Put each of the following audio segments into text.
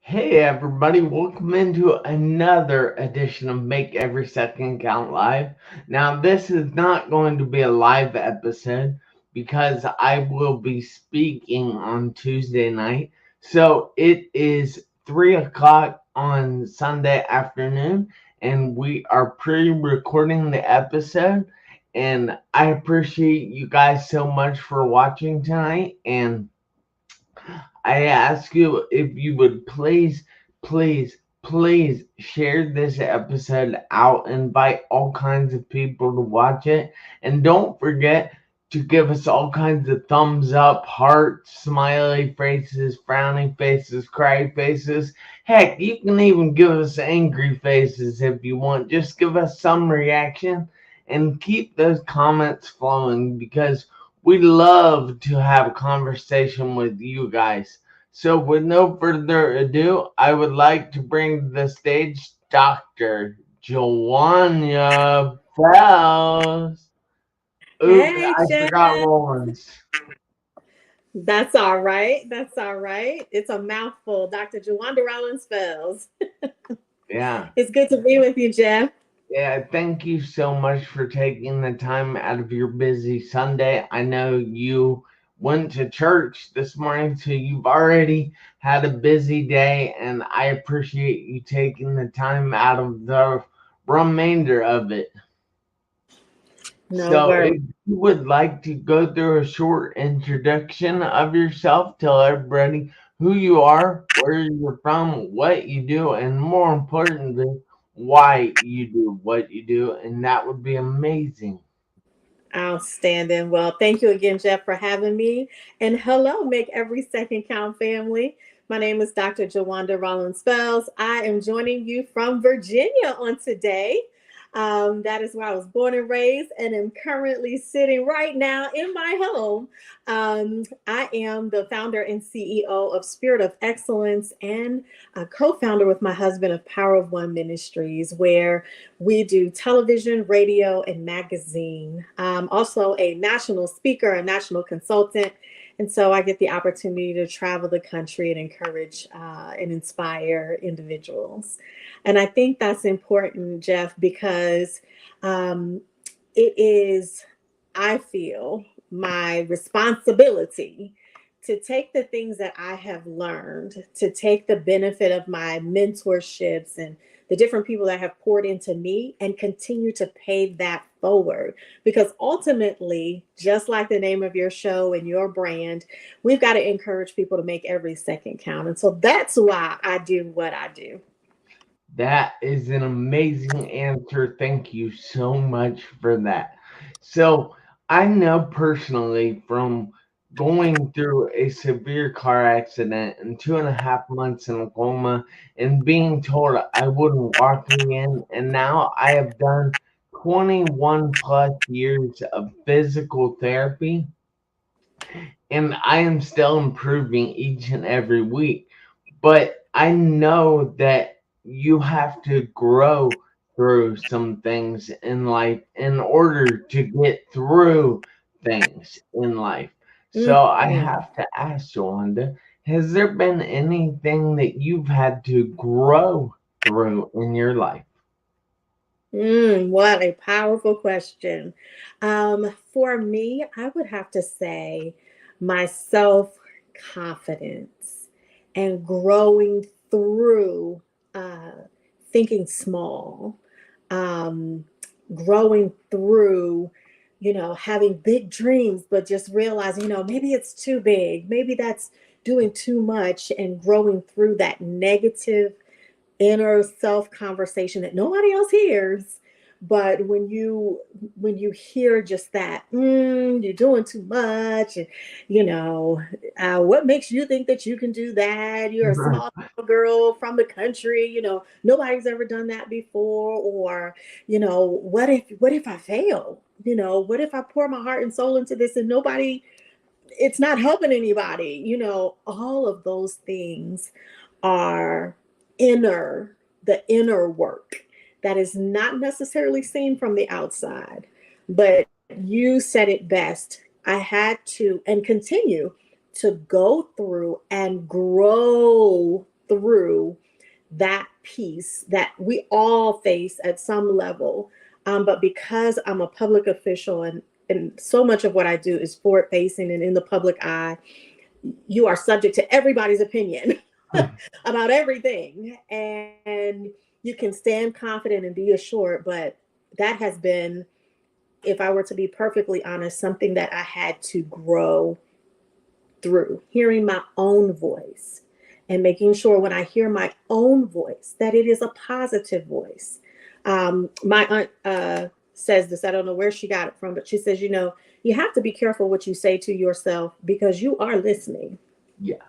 Hey everybody, welcome into another edition of Make Every Second Count Live. Now, this is not going to be a live episode because I will be speaking on Tuesday night. So it is 3 o'clock on Sunday afternoon, and we are pre-recording the episode. And I appreciate you guys so much for watching tonight. And I ask you if you would please share this episode out, invite all kinds of people to watch it, and don't forget to give us all kinds of thumbs up, hearts, smiley faces, frowning faces, cry faces. Heck, you can even give us angry faces if you want. Just give us some reaction and keep those comments flowing because we love to have a conversation with you guys. So, with no further ado, I would like to bring to the stage Dr. JoWanda Fells. Oops, Hey, I Jeff. forgot Rollins. That's all right. That's all right. It's a mouthful. Dr. JoWanda Rollins Fells. Yeah, It's good to be with you, Jeff. yeah, thank you so much for taking the time out of your busy Sunday. I know you went to church this morning, so you've already had a busy day, and I appreciate you taking the time out of the remainder of it. No So, worries. if you would like to go through a short introduction of yourself, tell everybody who you are, where you're from, what you do, and more importantly, why you do what you do, and that would be amazing. Outstanding. Well, thank you again, Jeff, for having me. And hello, Make Every Second Count family. My name is Dr. JoWanda Rollins Fells. I am joining you from Virginia on today. That is where I was born and raised, and am currently sitting right now in my home. I am the founder and CEO of Spirit of Excellence and a co founder with my husband of Power of One Ministries, where we do television, radio, and magazine. I'm also a national speaker, a national consultant. And so I get the opportunity to travel the country and encourage and inspire individuals. And I think that's important, Jeff, because um, it is, I feel, my responsibility to take the things that I have learned, to take the benefit of my mentorships and the different people that have poured into me and continue to pay that forward. Because ultimately, just like the name of your show and your brand, we've got to encourage people to make every second count. And so that's why I do what I do. That is an amazing answer. Thank you so much for that. So, I know personally from going through a severe car accident and 2.5 months in a coma and being told I wouldn't walk again. And now I have done 21 plus years of physical therapy and I am still improving each and every week. But I know that you have to grow through some things in life in order to get through things in life. So I Mm. have to ask Yolanda, has there been anything that you've had to grow through in your life? What a powerful question. For me, I would have to say my self confidence and growing through uh, thinking small, um, growing through, having big dreams, but just realizing, maybe it's too big, maybe that's doing too much, and growing through that negative inner self conversation that nobody else hears. But when you hear just that, you're doing too much, and what makes you think that you can do that? You're a small girl from the country, nobody's ever done that before. Or what if I fail? What if I pour my heart and soul into this and nobody, it's not helping anybody? All of those things are inner, the inner work that is not necessarily seen from the outside. But you said it best. I had to and continue to go through and grow through that piece that we all face at some level. But because I'm a public official and so much of what I do is forward facing and in the public eye, you are subject to everybody's opinion about everything. And you can stand confident and be assured. But that has been, if I were to be perfectly honest, something that I had to grow through, hearing my own voice and making sure when I hear my own voice that it is a positive voice. My aunt says this, I don't know where she got it from, but she says, you have to be careful what you say to yourself because you are listening. Yeah.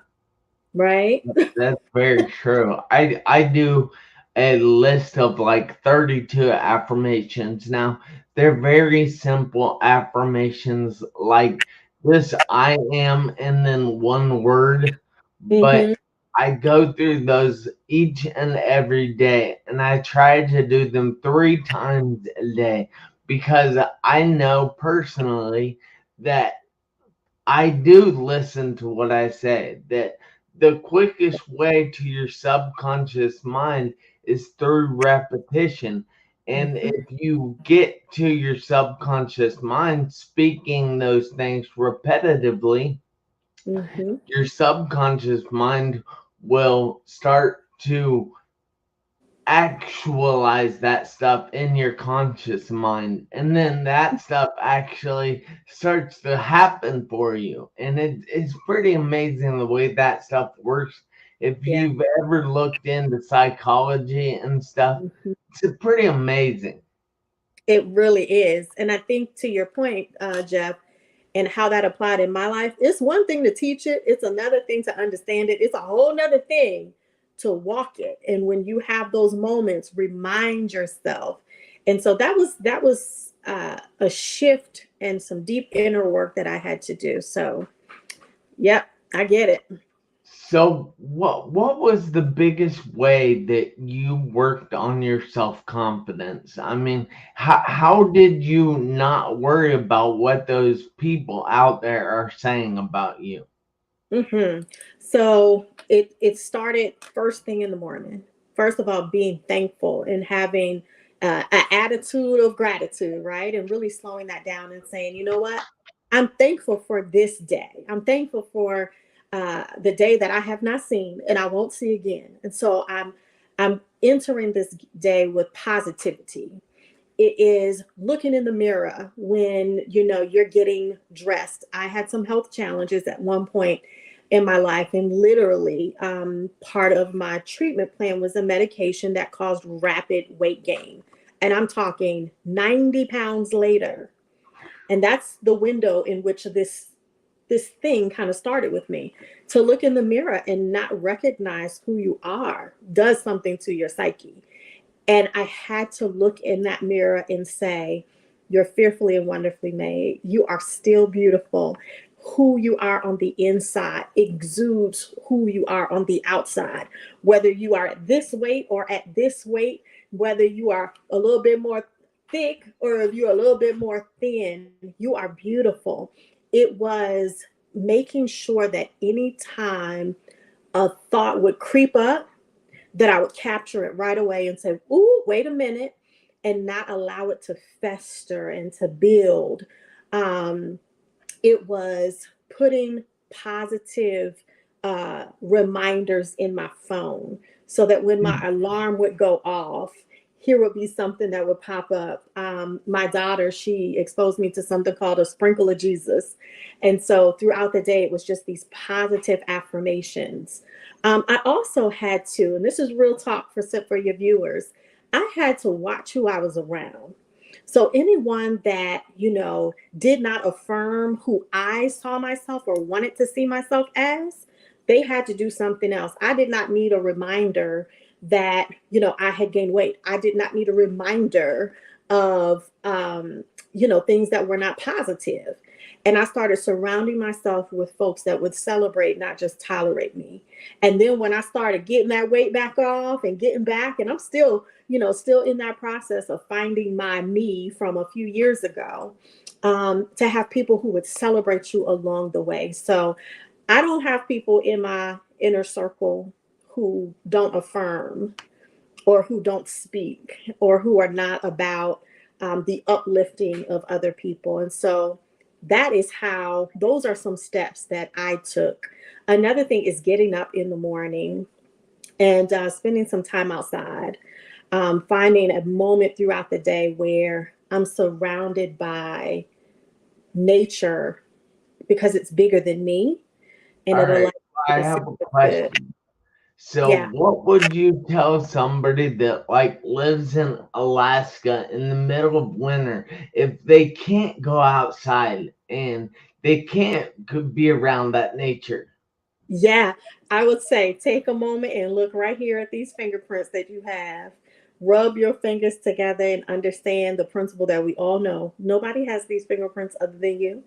Right? That's very true. I do a list of like 32 affirmations. Now, they're very simple affirmations like this I am and then one word, but Mm-hmm. I go through those each and every day and I try to do them 3 times a day because I know personally that I do listen to what I say. That the quickest way to your subconscious mind is through repetition. And Mm-hmm. if you get to your subconscious mind speaking those things repetitively, Mm-hmm. your subconscious mind will start to actualize that stuff in your conscious mind, and then that stuff actually starts to happen for you, and it's pretty amazing the way that stuff works. If Yeah. you've ever looked into psychology and stuff, Mm-hmm. it's pretty amazing. It really is. And I think to your point, Jeff, and how that applied in my life, it's one thing to teach it, it's another thing to understand it, it's a whole nother thing to walk it. And when you have those moments, remind yourself. And so that was a shift and some deep inner work that I had to do. So, yep, I get it. So what was the biggest way that you worked on your self-confidence? I mean, how did you not worry about what those people out there are saying about you? Hmm. So it started first thing in the morning. First of all, being thankful and having an attitude of gratitude, right? And really slowing that down and saying, you know what? I'm thankful for this day. I'm thankful for the day that I have not seen and I won't see again. And so I'm entering this day with positivity. It is looking in the mirror when you're getting dressed. I had some health challenges at one point in my life, and literally part of my treatment plan was a medication that caused rapid weight gain, and I'm talking 90 pounds later. And that's the window in which this thing kind of started with me. To look in the mirror and not recognize who you are does something to your psyche. And I had to look in that mirror and say, you're fearfully and wonderfully made. You are still beautiful. Who you are on the inside exudes who you are on the outside. Whether you are at this weight or at this weight, whether you are a little bit more thick or if you're a little bit more thin, you are beautiful. It was making sure that anytime a thought would creep up, that I would capture it right away and say, "Ooh, wait a minute," and not allow it to fester and to build. Um, it was putting positive reminders in my phone so that when my alarm would go off, here would be something that would pop up. My daughter, she exposed me to something called a sprinkle of Jesus. And so throughout the day, it was just these positive affirmations. I also had to, and this is real talk for your viewers, I had to watch who I was around. So anyone that, did not affirm who I saw myself or wanted to see myself as, they had to do something else. I did not need a reminder that, I had gained weight. I did not need a reminder of, things that were not positive. And I started surrounding myself with folks that would celebrate, not just tolerate me. And then when I started getting that weight back off and getting back, and I'm still, still in that process of finding my me from a few years ago, to have people who would celebrate you along the way. So I don't have people in my inner circle who don't affirm or who don't speak or who are not about the uplifting of other people. And so that is how, those are some steps that I took. Another thing is getting up in the morning and spending some time outside, finding a moment throughout the day where I'm surrounded by nature because it's bigger than me and All it right, allows me I to see have a the good. question. So, Yeah. what would you tell somebody that like lives in Alaska in the middle of winter if they can't go outside and they can't be around that nature? Yeah, I would say take a moment and look right here at these fingerprints that you have. Rub your fingers together and understand the principle that we all know. Nobody has these fingerprints other than you.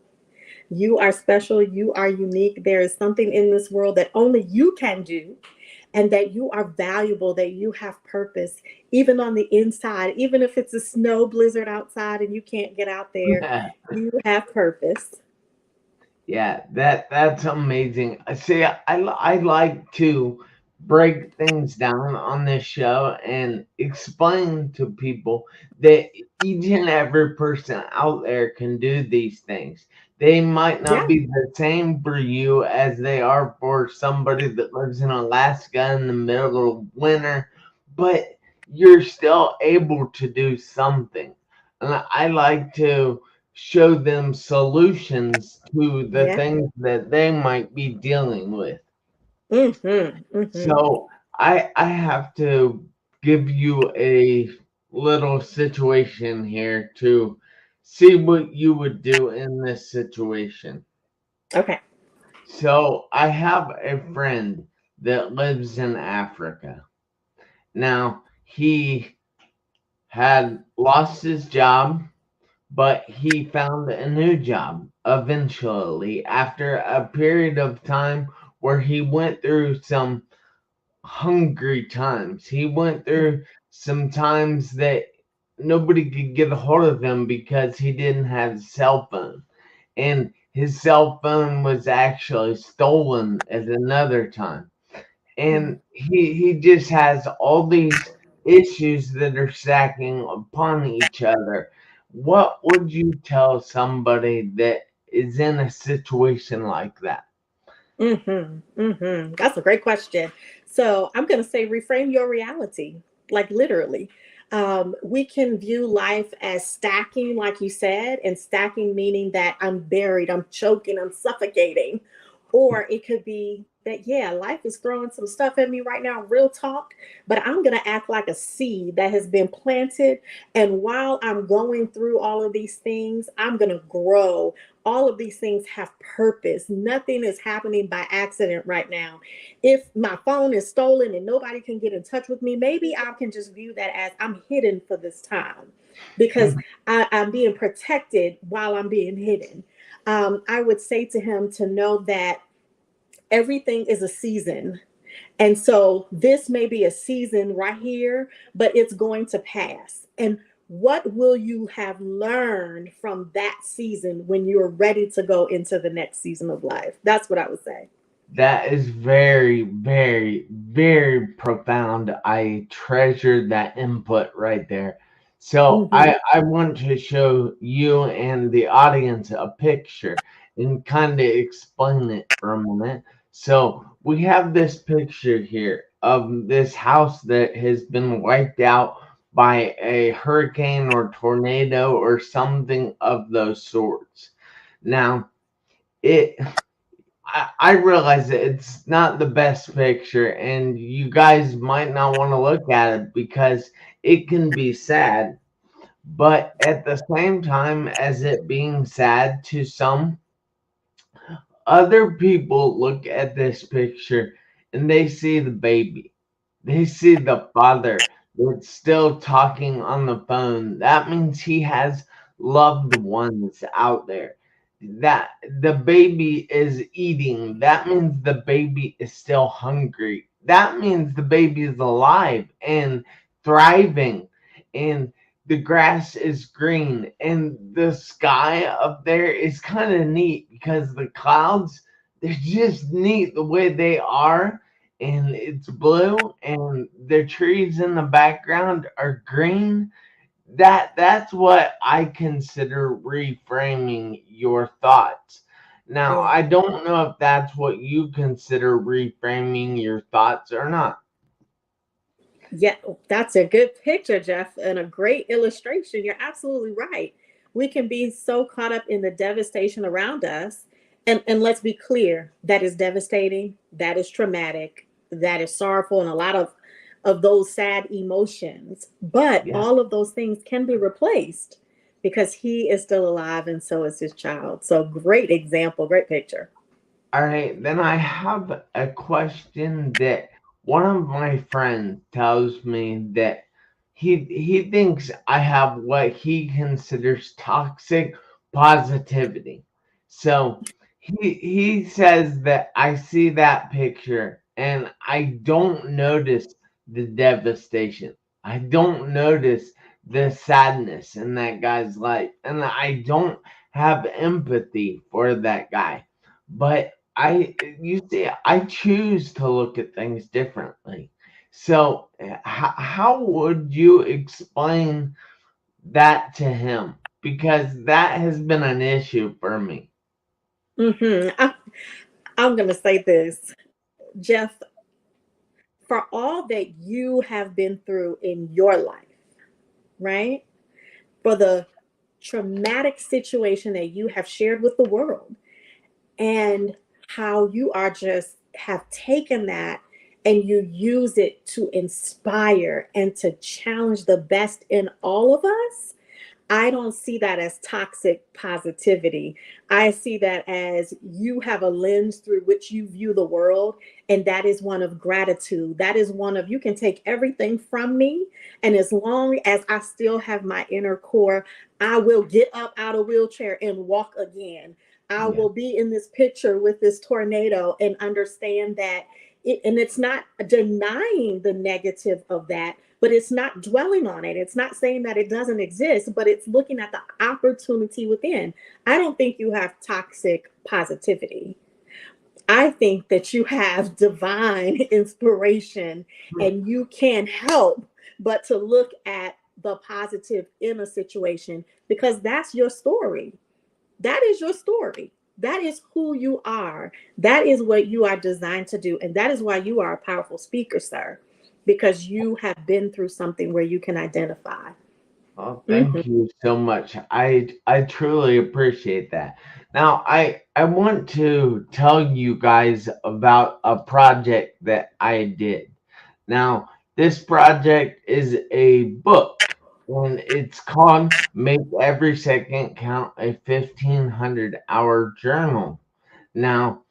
You are special. You are unique. There is something in this world that only you can do, and that you are valuable, that you have purpose, even on the inside. Even if it's a snow blizzard outside and you can't get out there, you have purpose. Yeah, that's amazing. See, I like to break things down on this show and explain to people that each and every person out there can do these things. They might not Yeah, be the same for you as they are for somebody that lives in Alaska in the middle of winter, but you're still able to do something. And I like to show them solutions to the yeah. things that they might be dealing with. Mm-hmm. Mm-hmm. So I have to give you a little situation here to see what you would do in this situation. Okay. So I have a friend that lives in Africa. Now he had lost his job, but he found a new job eventually after a period of time where he went through some hungry times. He went through some times that nobody could get a hold of him because he didn't have a cell phone. And his cell phone was actually stolen at another time, Mm-hmm. and he just has all these issues that are stacking upon each other. What would you tell somebody that is in a situation like that? Mm-hmm. Mm-hmm. That's a great question. So I'm going to say reframe your reality, like literally. We can view life as stacking, like you said, and stacking meaning that I'm buried, I'm choking, I'm suffocating. Or it could be that, yeah, life is throwing some stuff at me right now, real talk, but I'm going to act like a seed that has been planted. And while I'm going through all of these things, I'm going to grow. All of these things have purpose. Nothing is happening by accident right now. If my phone is stolen and nobody can get in touch with me, maybe I can just view that as I'm hidden for this time because I'm being protected while I'm being hidden. I would say to him to know that everything is a season. And so this may be a season right here, but it's going to pass. And what will you have learned from that season when you're ready to go into the next season of life? That's what I would say. That is very, very, very profound. I treasure that input right there. So Mm-hmm. I want to show you and the audience a picture and kind of explain it for a moment. So we have this picture here of this house that has been wiped out by a hurricane or tornado or something of those sorts. Now, it I realize that it's not the best picture, and you guys might not want to look at it because it can be sad. But at the same time as it being sad to some, other people look at this picture and they see the baby. They see the father that's still talking on the phone. That means he has loved ones out there. That the baby is eating. That means the baby is still hungry. That means the baby is alive and thriving. And the grass is green. And the sky up there is kind of neat because the clouds, they're just neat the way they are, and it's blue and the trees in the background are green, that's what I consider reframing your thoughts. Now, Yeah. I don't know if that's what you consider reframing your thoughts or not. Yeah, that's a good picture, Jeff, and a great illustration. You're absolutely right. We can be so caught up in the devastation around us. And let's be clear, that is devastating, that is traumatic, that is sorrowful, and a lot of those sad emotions. But Yeah. all of those things can be replaced because he is still alive and so is his child. So great example, great picture. All right, then I have a question that one of my friends tells me that he thinks I have what he considers toxic positivity. So he says that I see that picture and I don't notice the devastation. I don't notice the sadness in that guy's life, and I don't have empathy for that guy. But you see, I choose to look at things differently. So, how would you explain that to him? Because that has been an issue for me. Hmm. I'm going to say this, Jeff, for all that you have been through in your life, right? For the traumatic situation that you have shared with the world, and how you are just have taken that and you use it to inspire and to challenge the best in all of us. I don't see that as toxic positivity. I see that as you have a lens through which you view the world, and that is one of gratitude. That is one of, you can take everything from me, and as long as I still have my inner core, I will get up out of wheelchair and walk again. I Yeah, will be in this picture with this tornado and understand that and it's not denying the negative of that, but it's not dwelling on it. It's not saying that it doesn't exist, but it's looking at the opportunity within. I don't think you have toxic positivity. I think that you have divine inspiration and you can't help but to look at the positive in a situation because that's your story. That is your story. That is who you are. That is what you are designed to do. And that is why you are a powerful speaker, sir, because you have been through something where you can identify. well, Mhm. thank you so much. I truly appreciate that. Now, I want to tell you guys about a project that I did. Now, this project is a book, and it's called "Make Every Second Count: A 1500-Hour Journal." Now,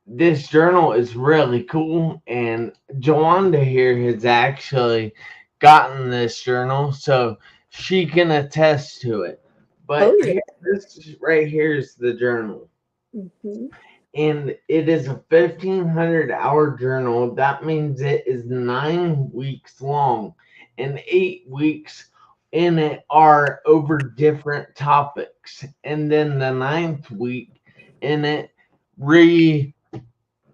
this journal is really cool, and JoWanda here has actually gotten this journal, so she can attest to it. Oh, But yeah. this right here is the journal, Mhm. and it is a 1500-hour journal. That means it is 9 weeks long, and 8 weeks in it are over different topics, and then the ninth week in it re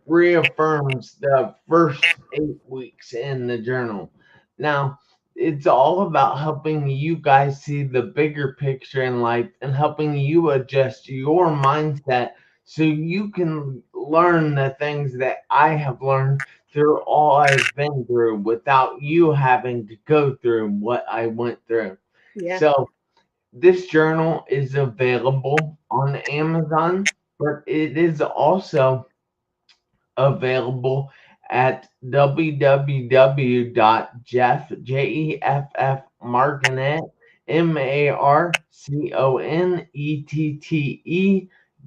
reaffirms the first 8 weeks in the journal. Now, it's all about helping you guys see the bigger picture in life and helping you adjust your mindset so you can learn the things that I have learned through all I've been through without you having to go through what I went through. Yeah. So, this journal is available on Amazon, but it is also available at www.jeff, Marconette,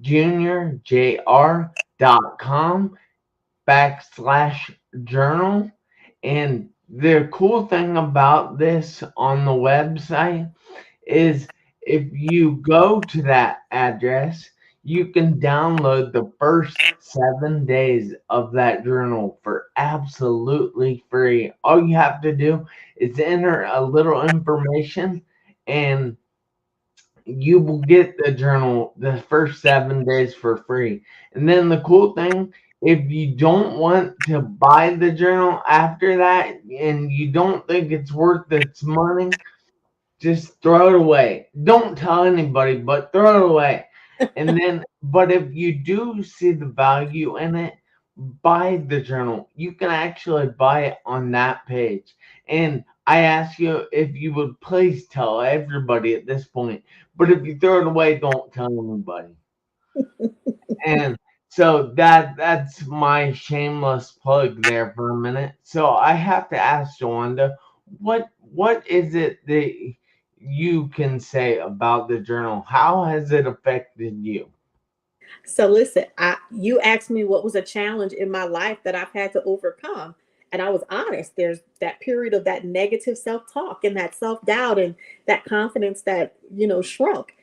Jr, Jr.com /journal. And the cool thing about this on the website is if you go to that address, you can download the first 7 days of that journal for absolutely free. All you have to do is enter a little information and you will get the journal the first 7 days for free. And then the cool thing if you don't want to buy the journal after that and you don't think it's worth its money, just throw it away. Don't tell anybody, but throw it away. And then, but if you do see the value in it, buy the journal. You can actually buy it on that page. And I ask you if you would please tell everybody at this point. But if you throw it away, don't tell anybody. And so that's my shameless plug there for a minute. So I have to ask JoWanda, what is it that you can say about the journal? How has it affected you? So listen, you asked me what was a challenge in my life that I've had to overcome. And I was honest. There's that period of that negative self-talk and that self-doubt and that confidence that, shrunk.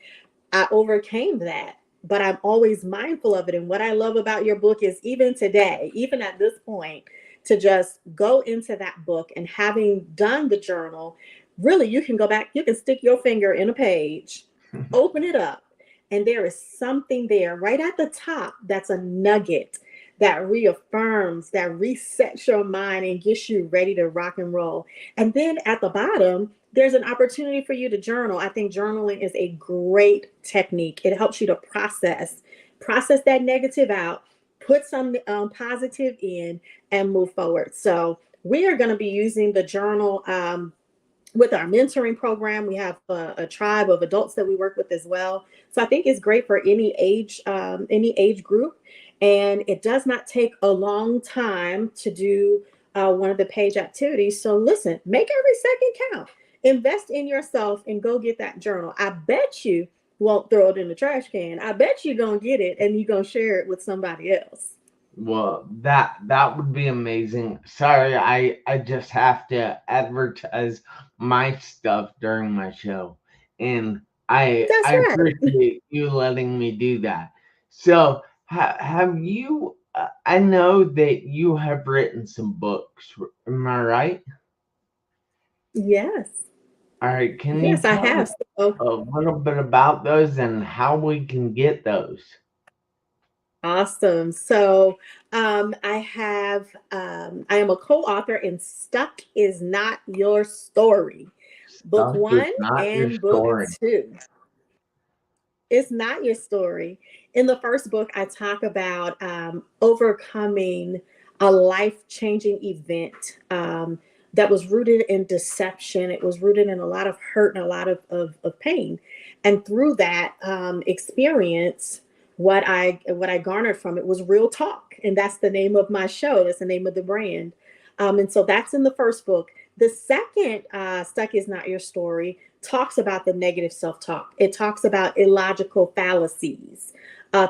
I overcame that, but I'm always mindful of it. And what I love about your book is even today, even at this point, to just go into that book and having done the journal, really, you can go back, you can stick your finger in a page, open it up, and there is something there right at the top that's a nugget that reaffirms, that resets your mind and gets you ready to rock and roll. And then at the bottom, there's an opportunity for you to journal. I think journaling is a great technique. It helps you to process that negative out, put some positive in, and move forward. So we are going to be using the journal with our mentoring program. We have a tribe of adults that we work with as well. So I think it's great for any age group, and it does not take a long time to do one of the page activities. So listen, make every second count. Invest in yourself and go get that journal. I bet you won't throw it in the trash can. I bet you're gonna get it and you're gonna share it with somebody else. Well, that would be amazing. Sorry, I just have to advertise my stuff during my show, and That's I right. appreciate you letting me do that. So, have you? I know that you have written some books. Am I right? Yes. All right. Can you Yes, I tell me have. So a little bit about those and how we can get those? awesome. So I am a co-author in Stuck Is Not Your Story, book Stuff is one not your and book story. two. It's not your story. In the first book, I talk about overcoming a life changing event that was rooted in deception. It was rooted in a lot of hurt and a lot of pain. And through that experience, what I garnered from it was real talk. And that's the name of my show. That's the name of the brand. And so that's in the first book. The second, Stuck Is Not Your Story, talks about the negative self-talk. It talks about illogical fallacies,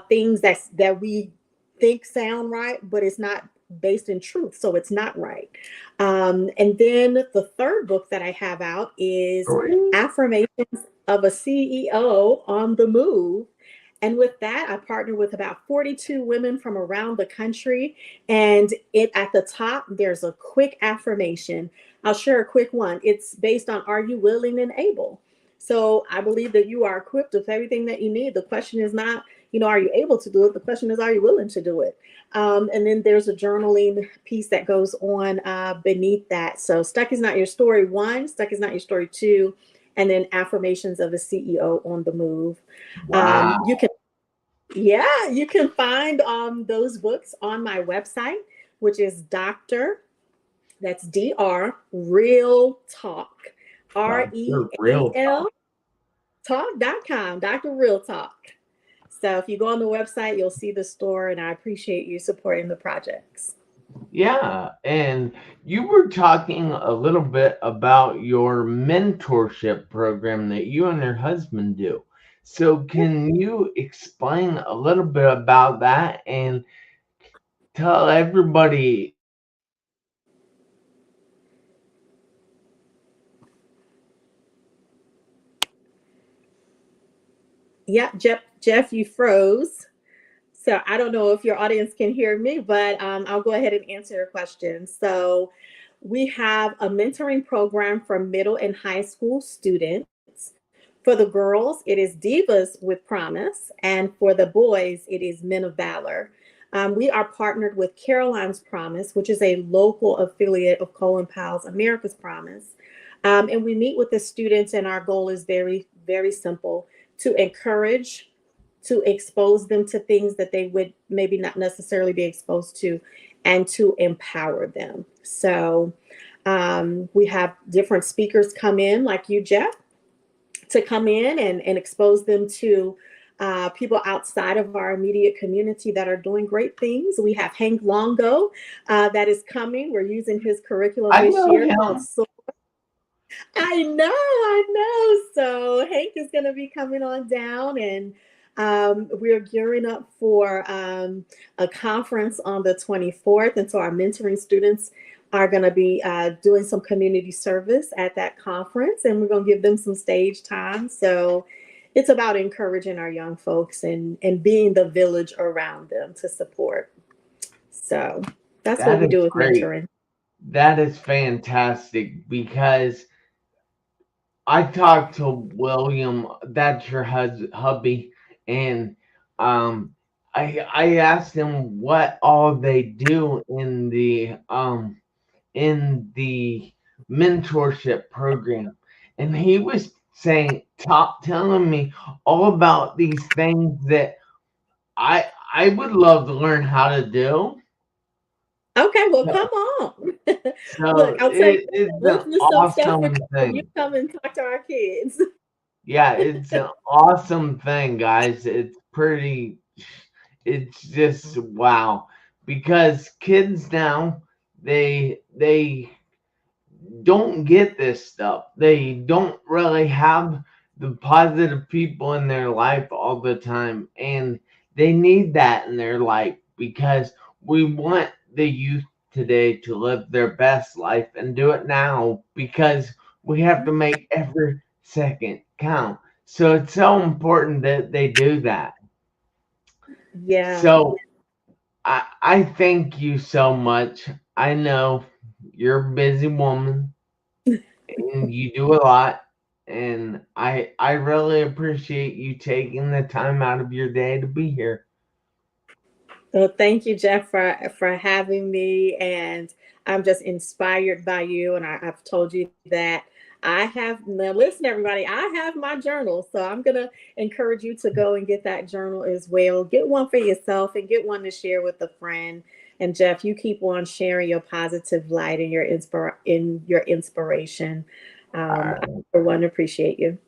things that we think sound right, but it's not based in truth, so it's not right. And then the third book that I have out is Story? Affirmations of a CEO on the Move. And with that, I partnered with about 42 women from around the country. And it at the top, there's a quick affirmation. I'll share a quick one. It's based on, are you willing and able? So I believe that you are equipped with everything that you need. The question is not, are you able to do it? The question is, are you willing to do it? And then there's a journaling piece that goes on beneath that. So Stuck Is Not Your Story one, Stuck Is Not Your Story two, and then Affirmations of a CEO on the Move. Wow. You can, yeah, you can find those books on my website, which is that's Dr. Real Talk, Dr. Real REAL Talk.com, Dr. Real Talk. So if you go on the website, you'll see the store, and I appreciate you supporting the projects. Yeah, and you were talking a little bit about your mentorship program that you and your husband do. So, can you explain a little bit about that and tell everybody Yeah, Jeff, you froze. So I don't know if your audience can hear me, but I'll go ahead and answer your question. So we have a mentoring program for middle and high school students. For the girls, it is Divas with Promise, and for the boys, it is Men of Valor. We are partnered with Caroline's Promise, which is a local affiliate of Colin Powell's America's Promise. And we meet with the students, and our goal is very, very simple: to encourage, to expose them to things that they would maybe not necessarily be exposed to, and to empower them. So we have different speakers come in, like you, Jeff, to come in and expose them to people outside of our immediate community that are doing great things. We have Hank Longo that is coming. We're using his curriculum I this know year called him. I know. So Hank is going to be coming on down, and we're gearing up for a conference on the 24th. And so our mentoring students are going to be doing some community service at that conference, and we're going to give them some stage time. So it's about encouraging our young folks and being the village around them to support. So that's what That we is do with great. mentoring. That is fantastic because I talked to William, that's your hubby, and um, I asked him what all they do in the mentorship program, and he was telling me all about these things that I would love to learn how to do. Okay, well, come So, on. Look, so I'll tell you, it is we'll an do some stuff for awesome when you thing. come and talk to our kids. Yeah, it's an awesome thing, guys. It's just wow. Because kids now, they don't get this stuff. They don't really have the positive people in their life all the time. And they need that in their life because we want the youth today to live their best life and do it now because we have to make every second count. So it's so important that they do that. Yeah. So I thank you so much. I know you're a busy woman and you do a lot, and I really appreciate you taking the time out of your day to be here. Well, thank you, Jeff, for having me. And I'm just inspired by you. And I've told you that I have, now listen, everybody, I have my journal. So I'm going to encourage you to go and get that journal as well. Get one for yourself and get one to share with a friend. And Jeff, you keep on sharing your positive light and your inspiration. All I for one appreciate you.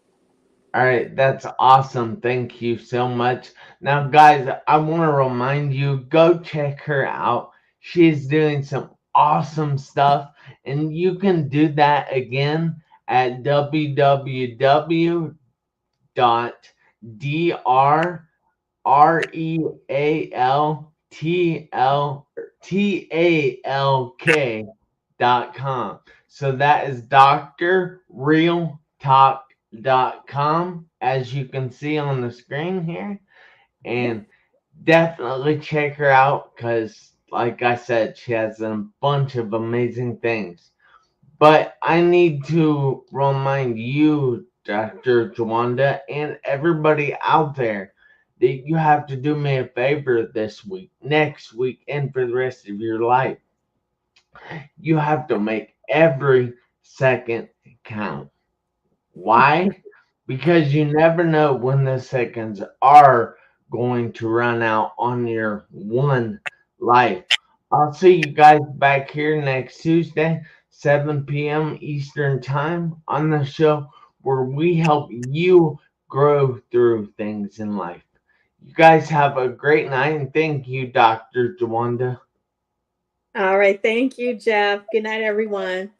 right, that's awesome. Thank you so much. Now, guys, I want to remind you, go check her out. She's doing some awesome stuff, and you can do that again at www.drrealtalk.com. So that is drrealtalk.com, as you can see on the screen here. Yeah. And definitely check her out because, like I said, she has a bunch of amazing things. But I need to remind you, Dr. JoWanda, and everybody out there that you have to do me a favor this week, next week, and for the rest of your life. You have to make every second count. Why? Because you never know when the seconds are going to run out on your one life. I'll see you guys back here next Tuesday, 7 p.m. Eastern Time, on the show where we help you grow through things in life. You guys have a great night, and thank you, Dr. JoWanda. All right. Thank you, Jeff. Good night, everyone.